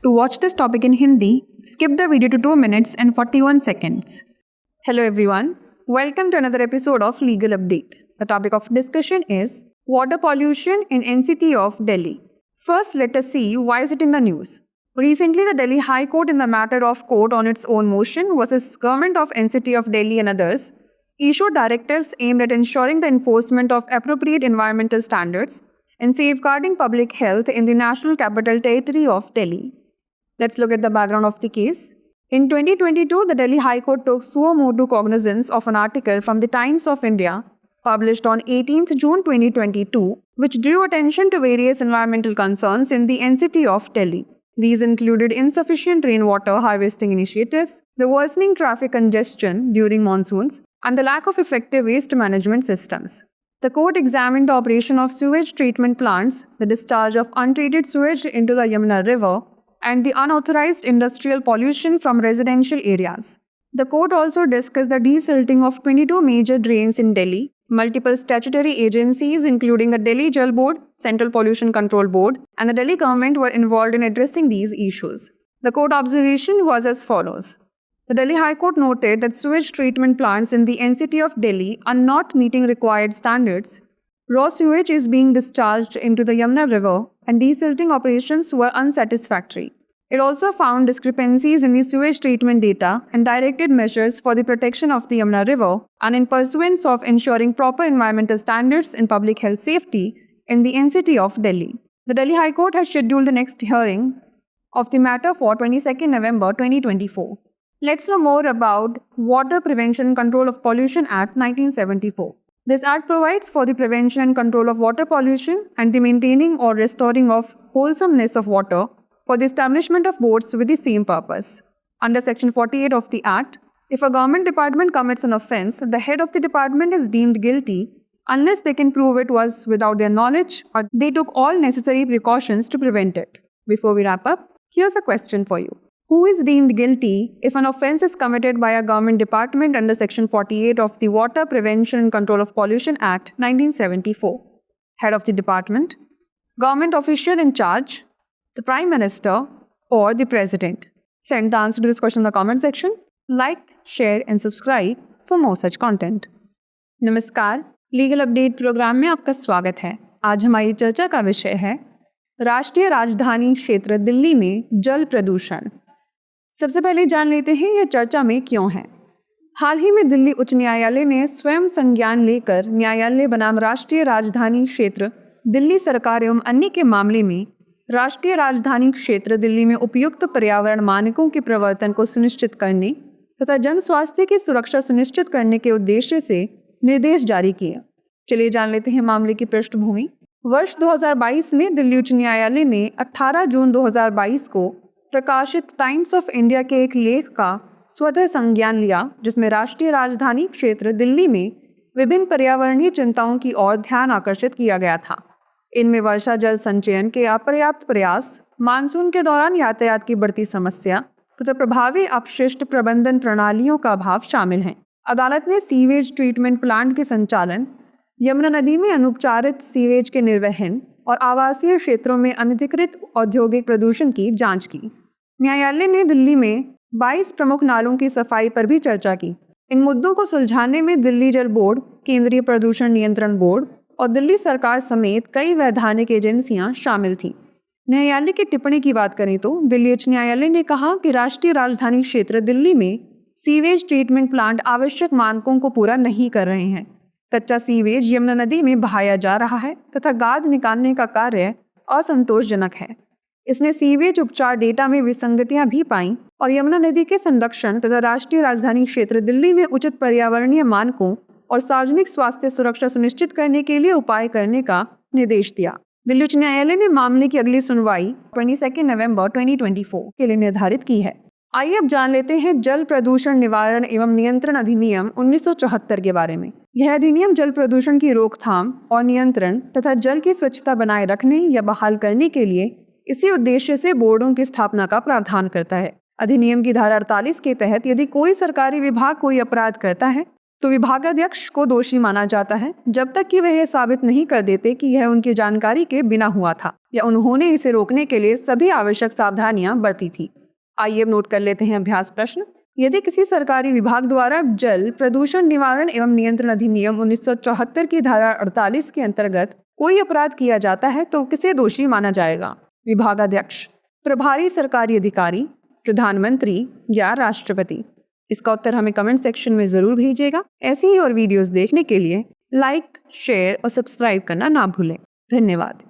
To watch this topic in Hindi, skip the video to 2 minutes and 41 seconds. Hello everyone, welcome to another episode of Legal Update. The topic of discussion is water pollution in NCT of Delhi. First, let us see why is it in the news. Recently, the Delhi High Court in the matter of court on its own motion versus Government of NCT of Delhi and others issued directives aimed at ensuring the enforcement of appropriate environmental standards and safeguarding public health in the National Capital Territory of Delhi. Let's look at the background of the case. In 2022, the Delhi High Court took suo motu cognizance of an article from the Times of India published on 18th June 2022, which drew attention to various environmental concerns in the NCT of Delhi. These included insufficient rainwater harvesting initiatives, the worsening traffic congestion during monsoons, and the lack of effective waste management systems. The court examined the operation of sewage treatment plants, the discharge of untreated sewage into the Yamuna River, and the unauthorized industrial pollution from residential areas. The court also discussed the desilting of 22 major drains in Delhi. Multiple statutory agencies, including the Delhi Jal Board, Central Pollution Control Board, and the Delhi government were involved in addressing these issues. The court observation was as follows. The Delhi High Court noted that sewage treatment plants in the NCT of Delhi are not meeting required standards. Raw sewage is being discharged into the Yamuna River, and desilting operations were unsatisfactory. It also found discrepancies in the sewage treatment data and directed measures for the protection of the Yamuna River and in pursuance of ensuring proper environmental standards and public health safety in the NCT of Delhi. The Delhi High Court has scheduled the next hearing of the matter for 22nd November 2024. Let's know more about Water Prevention and Control of Pollution Act 1974. This act provides for the prevention and control of water pollution and the maintaining or restoring of wholesomeness of water for the establishment of boards with the same purpose. Under Section 48 of the Act, if a government department commits an offence, the head of the department is deemed guilty unless they can prove it was without their knowledge or they took all necessary precautions to prevent it. Before we wrap up, here's a question for you. Who is deemed guilty if an offence is committed by a government department under Section 48 of the Water Prevention and Control of Pollution Act 1974? Head of the department, government official in charge, the Prime Minister, or the President? Send the answer to this question in the comment section. Like, share and subscribe for more such content. नमस्कार, legal update programme में आपका स्वागत है। आज हमारी चर्चा का विषय है राष्ट्रीय राजधानी क्षेत्र दिल्ली में जल प्रदूषण। सबसे पहले जान लेते हैं यह चर्चा में क्यों है। हाल ही में दिल्ली उच्च न्यायालय ने स्वयं संज्ञान लेकर न्यायालय बनाम राष्ट्रीय राजधानी क्षेत्र दिल्ली सरकार एवं अन्य के मामले में राष्ट्रीय राजधानी क्षेत्र दिल्ली में उपयुक्त पर्यावरण मानकों के प्रवर्तन को सुनिश्चित करने तथा जन स्वास्थ्य की सुरक्षा सुनिश्चित करने के उद्देश्य से निर्देश जारी किया। चलिए जान लेते हैं मामले की पृष्ठभूमि। वर्ष 2022 में दिल्ली उच्च न्यायालय ने 18 जून 2022 को प्रकाशित टाइम्स ऑफ इंडिया के एक लेख का स्वतः संज्ञान लिया, जिसमें राष्ट्रीय राजधानी क्षेत्र दिल्ली में विभिन्न पर्यावरणीय चिंताओं की ओर ध्यान आकर्षित किया गया था। इनमें वर्षा जल संचयन के अपर्याप्त प्रयास, मानसून के दौरान यातायात की बढ़ती समस्या तथा प्रभावी अपशिष्ट प्रबंधन प्रणालियों का अभाव शामिल हैं। अदालत ने सीवेज ट्रीटमेंट प्लांट के संचालन, यमुना नदी में अनुपचारित सीवेज के निर्वहन और आवासीय क्षेत्रों में अनधिकृत औद्योगिक प्रदूषण की जांच की। न्यायालय ने दिल्ली में 22 प्रमुख नालों की सफाई पर भी चर्चा की। इन मुद्दों को सुलझाने में दिल्ली जल बोर्ड, केंद्रीय प्रदूषण नियंत्रण बोर्ड और दिल्ली सरकार समेत कई वैधानिक एजेंसियां शामिल थीं। न्यायालय की टिप्पणी की बात करें तो दिल्ली उच्च न्यायालय ने कहा कि राष्ट्रीय राजधानी क्षेत्र दिल्ली में सीवेज ट्रीटमेंट प्लांट आवश्यक मानकों को पूरा नहीं कर रहे हैं। कच्चा सीवेज यमुना नदी में बहाया जा रहा है तथा गाद निकालने का कार्य असंतोषजनक है। इसने सीवेज उपचार डेटा में विसंगतियां भी पाईं और यमुना नदी के संरक्षण तथा राष्ट्रीय राजधानी क्षेत्र दिल्ली में उचित पर्यावरणीय मानकों और सार्वजनिक स्वास्थ्य सुरक्षा सुनिश्चित करने के लिए उपाय करने का निर्देश दिया। दिल्ली उच्च न्यायालय ने मामले की अगली सुनवाई 22 नवंबर 2024 के लिए निर्धारित की है। आइए अब जान लेते हैं जल प्रदूषण निवारण एवं नियंत्रण अधिनियम 1974 के बारे में। यह अधिनियम जल प्रदूषण की रोकथाम और नियंत्रण तथा जल की स्वच्छता बनाए रखने या बहाल करने के लिए इसी उद्देश्य से बोर्डों की स्थापना का प्रावधान करता है। अधिनियम की धारा 48 के तहत यदि कोई सरकारी विभाग कोई अपराध करता है तो विभागाध्यक्ष को दोषी माना जाता है जब तक कि वह यह साबित नहीं कर देते कि यह उनकी जानकारी के बिना हुआ था या उन्होंने इसे रोकने के लिए सभी आवश्यक सावधानियां बरती थी। आइए अब नोट कर लेते हैं अभ्यास प्रश्न। यदि किसी सरकारी विभाग द्वारा जल प्रदूषण निवारण एवं नियंत्रण अधिनियम 1974 की धारा 48 के अंतर्गत कोई अपराध किया जाता है तो किसे दोषी माना जाएगा? विभागाध्यक्ष, प्रभारी सरकारी अधिकारी, प्रधानमंत्री या राष्ट्रपति? इसका उत्तर हमें कमेंट सेक्शन में जरूर भेजिएगा। ऐसी ही और वीडियोस देखने के लिए लाइक, शेयर और सब्सक्राइब करना ना भूलें। धन्यवाद।